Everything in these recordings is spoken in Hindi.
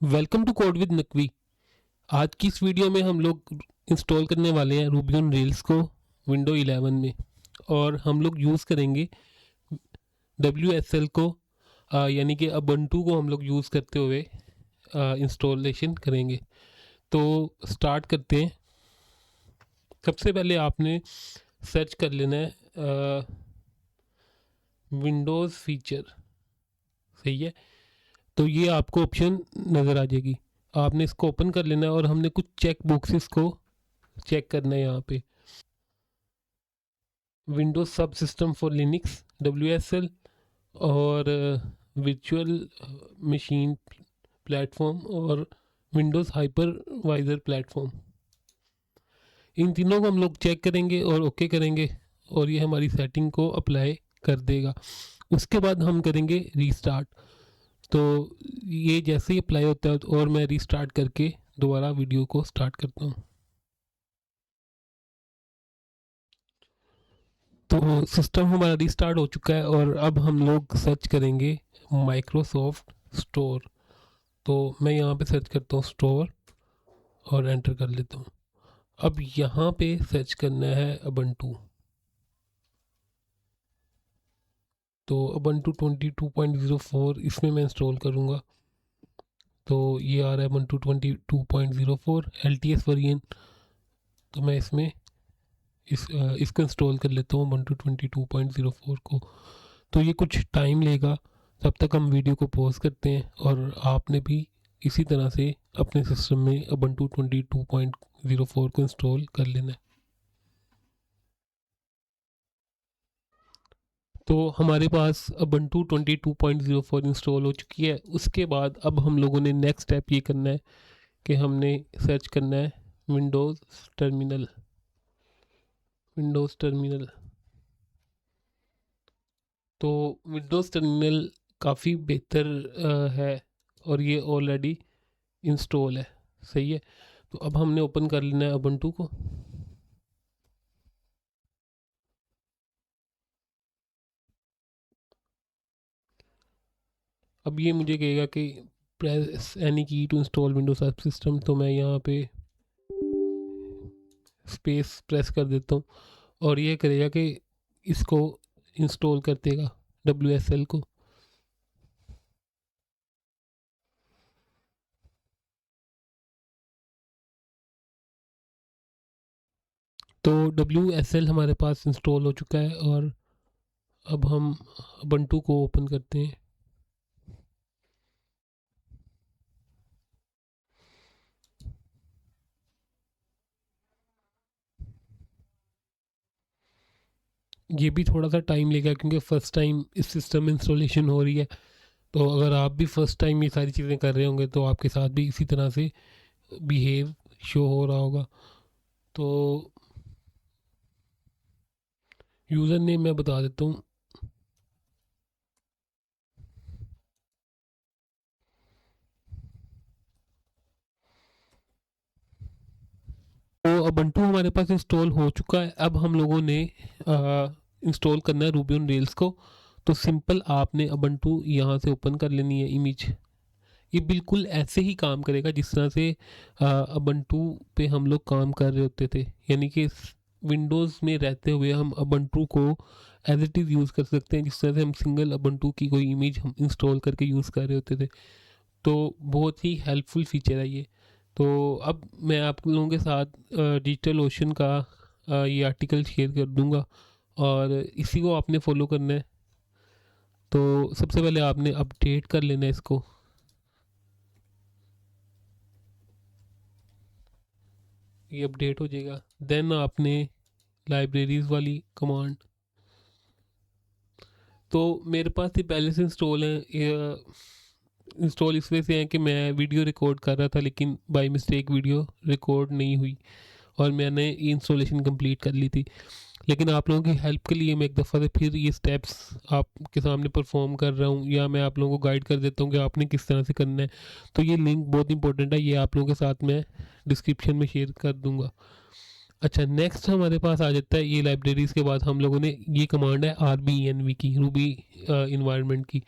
Welcome to code with Naqvi. आज की इस वीडियो में हम लोग इंस्टॉल करने वाले हैं रूबी ऑन रेल्स को विंडो 11 में, और हम लोग यूज़ करेंगे WSL को, यानी कि अबंटू को हम लोग यूज़ करते हुए इंस्टॉलेशन करेंगे। तो स्टार्ट करते हैं। सबसे पहले आपने सर्च कर लेना है विंडोज़ फीचर, सही है। तो ये आपको ऑप्शन नज़र आ जाएगी, आपने इसको ओपन कर लेना है और हमने कुछ चेक बॉक्सेस को चेक करना है। यहाँ पे विंडोज सब सिस्टम फॉर लिनक्स WSL और वर्चुअल मशीन प्लेटफॉर्म और विंडोज़ हाइपरवाइजर प्लेटफॉर्म, इन तीनों को हम लोग चेक करेंगे और ओके करेंगे और ये हमारी सेटिंग को अप्लाई कर देगा। उसके बाद हम करेंगे रीस्टार्ट। तो ये जैसे ही अप्लाई होता है और मैं रीस्टार्ट करके दोबारा वीडियो को स्टार्ट करता हूँ। तो सिस्टम हमारा रीस्टार्ट हो चुका है और अब हम लोग सर्च करेंगे माइक्रोसॉफ्ट स्टोर। तो मैं यहाँ पे सर्च करता हूँ स्टोर और एंटर कर लेता हूँ। अब यहाँ पे सर्च करना है अबंटू। तो अबंटू 22.04 इसमें मैं इंस्टॉल करूँगा। तो ये आ रहा है अबंटू 22.04 LTS वेरिएंट। तो मैं इसमें इसको इंस्टॉल कर लेता हूँ अबंटू 22.04 को। तो ये कुछ टाइम लेगा, तब तक हम वीडियो को पॉज करते हैं और आपने भी इसी तरह से अपने सिस्टम में अबंटू 22.04 को इंस्टॉल कर लेना है। तो हमारे पास अबंटू 22.04 इंस्टॉल हो चुकी है। उसके बाद अब हम लोगों ने नेक्स्ट स्टेप ये करना है कि हमने सर्च करना है विंडोज़ टर्मिनल। विंडोज़ टर्मिनल तो विंडोज़ टर्मिनल काफ़ी बेहतर है और ये ऑलरेडी इंस्टॉल है, सही है। तो अब हमने ओपन कर लेना है अबंटू को। अब ये मुझे कहेगा कि प्रेस एनी की टू इंस्टॉल विंडोज सब सिस्टम। तो मैं यहाँ पे स्पेस प्रेस कर देता हूँ और ये करेगा कि इसको इंस्टॉल कर देगा WSL को। तो WSL हमारे पास इंस्टॉल हो चुका है और अब हम अबंटू को ओपन करते हैं। ये भी थोड़ा सा टाइम लेगा क्योंकि फ़र्स्ट टाइम इस सिस्टम में इंस्टॉलेशन हो रही है। तो अगर आप भी फ़र्स्ट टाइम ये सारी चीज़ें कर रहे होंगे तो आपके साथ भी इसी तरह से बिहेव शो हो रहा होगा। तो यूज़र नेम मैं बता देता हूँ। तो अबंटू हमारे पास इंस्टॉल हो चुका है। अब हम लोगों ने इंस्टॉल करना है रूबी ऑन रेल्स को। तो सिंपल आपने अबंटू यहाँ से ओपन कर लेनी है इमेज। ये बिल्कुल ऐसे ही काम करेगा जिस तरह से अबंटू पे हम लोग काम कर रहे होते थे, यानी कि विंडोज़ में रहते हुए हम अबंटू को एज इट इज़ यूज़ कर सकते हैं, जिस तरह से हम सिंगल अबंटू की कोई इमेज हम इंस्टॉल करके यूज़ कर रहे होते थे। तो बहुत ही हेल्पफुल फीचर है ये। तो अब मैं आप लोगों के साथ डिजिटल ओशन का ये आर्टिकल शेयर कर दूंगा और इसी को आपने फॉलो करना है। तो सबसे पहले आपने अपडेट कर लेना है इसको। ये अपडेट हो जाएगा, देन आपने लाइब्रेरीज वाली कमांड। तो मेरे पास ये पहले से इंस्टॉल है। इंस्टॉल इस वजह से है कि मैं वीडियो रिकॉर्ड कर रहा था लेकिन बाय मिस्टेक वीडियो रिकॉर्ड नहीं हुई और मैंने ये इंस्टॉलेशन कंप्लीट कर ली थी। लेकिन आप लोगों की हेल्प के लिए मैं एक दफ़ा से फिर ये स्टेप्स आपके सामने परफॉर्म कर रहा हूँ, या मैं आप लोगों को गाइड कर देता हूँ कि आपने किस तरह से करना है। तो ये लिंक बहुत इंपॉर्टेंट है, ये आप लोगों के साथ मैं डिस्क्रिप्शन में शेयर कर दूँगा। अच्छा, नेक्स्ट हमारे पास आ जाता है ये लाइब्रेरीज़ के बाद हम लोगों ने ये कमांड है RBENV की, रूबी इन्वायरमेंट की।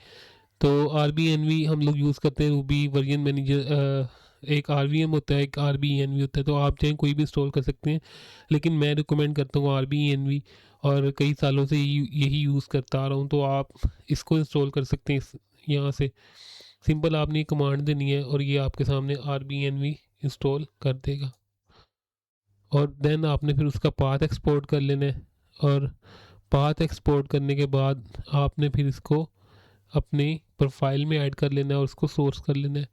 तो आर बी एन वी हम लोग यूज़ करते हैं रूबी वर्जन मैनेजर। एक आर वी एम होता है, एक आर बी एन वी होता है, तो आप चाहें कोई भी इंस्टॉल कर सकते हैं, लेकिन मैं रिकमेंड करता हूँ आर बी एन वी, और कई सालों से यही यूज़ करता आ रहा हूँ, तो आप इसको इंस्टॉल कर सकते हैं यहाँ से। सिंपल आपने कमांड देनी है और ये आपके सामने R B N V install कर देगा। और देन आपने फिर उसका पाथ एक्सपोर्ट कर लेना है, और पाथ एक्सपोर्ट करने के बाद आपने फिर इसको अपने प्रोफाइल में ऐड कर लेना है और उसको सोर्स कर लेना है।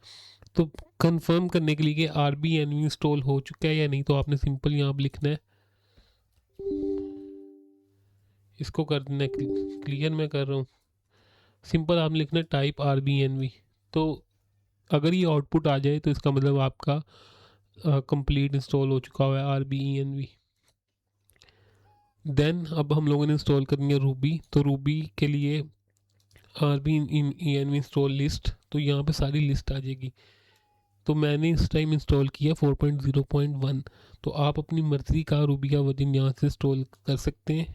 तो कंफर्म करने के लिए कि R B N V install हो चुका है या नहीं, तो आपने सिंपल यहाँ पर लिखना है, इसको कर देना है क्लियर, मैं कर रहा हूँ। सिंपल आपने लिखना है type R B N V. तो अगर ये आउटपुट आ जाए तो इसका मतलब आपका कंप्लीट इंस्टॉल हो चुका हुआ है R B N V. Then अब हम लोगों ने इंस्टॉल करनी है रूबी। तो रूबी के लिए R B N V install list, तो यहाँ पे सारी लिस्ट आ जाएगी। तो मैंने इस टाइम इंस्टॉल किया 4.0.1। तो आप अपनी मर्ज़ी का रूबी का वर्जन यहाँ से इंस्टॉल कर सकते हैं।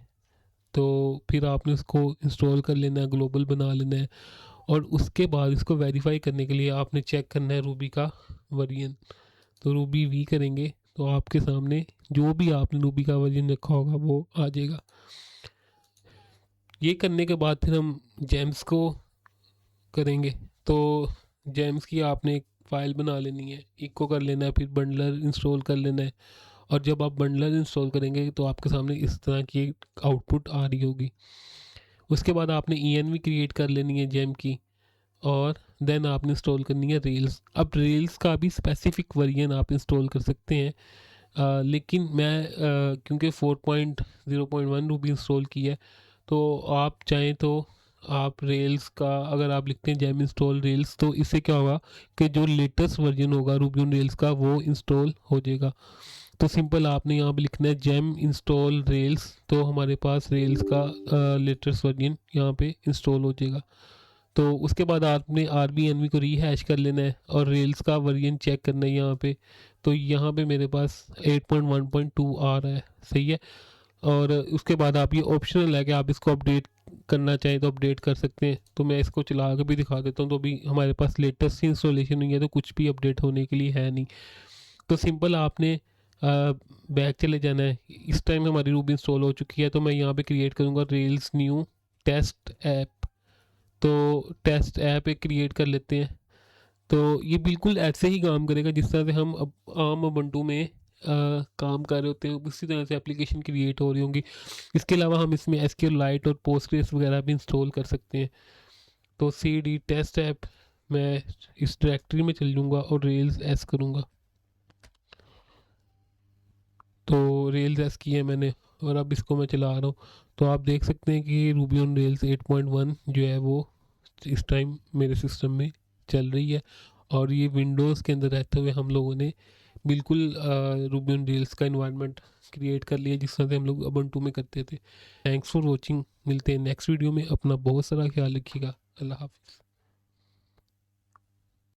तो फिर आपने इसको इंस्टॉल कर लेना है, ग्लोबल बना लेना है, और उसके बाद इसको वेरीफाई करने के लिए आपने चेक करना है रूबी का वर्जन। तो रूबी वी करेंगे तो आपके सामने जो भी आपने रूबी का वर्जन रखा होगा वो आ जाएगा। ये करने के बाद फिर हम जेम्स को करेंगे। तो जेम्स की आपने एक फ़ाइल बना लेनी है, इको कर लेना है, फिर बंडलर इंस्टॉल कर लेना है, और जब आप बंडलर इंस्टॉल करेंगे तो आपके सामने इस तरह की आउटपुट आ रही होगी। उसके बाद आपने ई एन वी क्रिएट कर लेनी है जेम की, और देन आपने इंस्टॉल करनी है रेल्स। अब रेल्स का भी स्पेसिफिक वर्जन आप इंस्टॉल कर सकते हैं, लेकिन मैं क्योंकि 4.0.1 रूबी इंस्टॉल की है, तो आप चाहें तो आप रेल्स का अगर आप लिखते हैं जेम इंस्टॉल रेल्स, तो इससे क्या होगा कि जो लेटेस्ट वर्जन होगा रूबी ऑन रेल्स का वो इंस्टॉल हो जाएगा। तो सिंपल आपने यहाँ पे लिखना है जेम इंस्टॉल रेल्स, तो हमारे पास रेल्स का लेटेस्ट वर्जन यहाँ पे इंस्टॉल हो जाएगा। तो उसके बाद आपने आर बी एन वी को रीहैश कर लेना है और रेल्स का वर्जन चेक करना है यहाँ पे। तो यहाँ पे मेरे पास 8.1.2 आ रहा है, सही है। और उसके बाद आप ये ऑप्शनल है कि आप इसको अपडेट करना चाहें तो अपडेट कर सकते हैं। तो मैं इसको चला के भी दिखा देता हूँ। तो अभी हमारे पास लेटेस्ट इंस्टॉलेशन हुई है, तो कुछ भी अपडेट होने के लिए है नहीं। तो सिंपल आपने बैक चले जाना है। इस टाइम हमारी रूबी इंस्टॉल हो चुकी है, तो मैं यहाँ पे क्रिएट करूँगा रेल्स न्यू टेस्ट ऐप। तो टेस्ट ऐप एक क्रिएट कर लेते हैं। तो ये बिल्कुल ऐसे ही काम करेगा जिस तरह से हम अब आम उबंटू में काम कर रहे होते हैं, उसी तरह से एप्लीकेशन क्रिएट हो रही होंगी। इसके अलावा हम इसमें एसक्यूएलाइट और पोस्टग्रेस वगैरह भी इंस्टॉल कर सकते हैं। तो सी डी टेस्ट ऐप, मैं इस डायरेक्टरी में चल जाऊँगा और रेल्स एस करूँगा। तो रेल्स एस की है मैंने, और अब इसको मैं चला रहा हूँ। तो आप देख सकते हैं कि रूबी ऑन रेल्स 8.1 जो है वो इस टाइम मेरे सिस्टम में चल रही है। और ये विंडोज़ के अंदर रहते हुए हम लोगों ने बिल्कुल रूबी ऑन रेल्स का इन्वायरमेंट क्रिएट कर लिया जिस तरह से हम लोग उबंटू में करते थे। थैंक्स फॉर वॉचिंग, मिलते हैं नेक्स्ट वीडियो में। अपना बहुत सारा ख्याल रखिएगा। अल्लाह हाफिज़।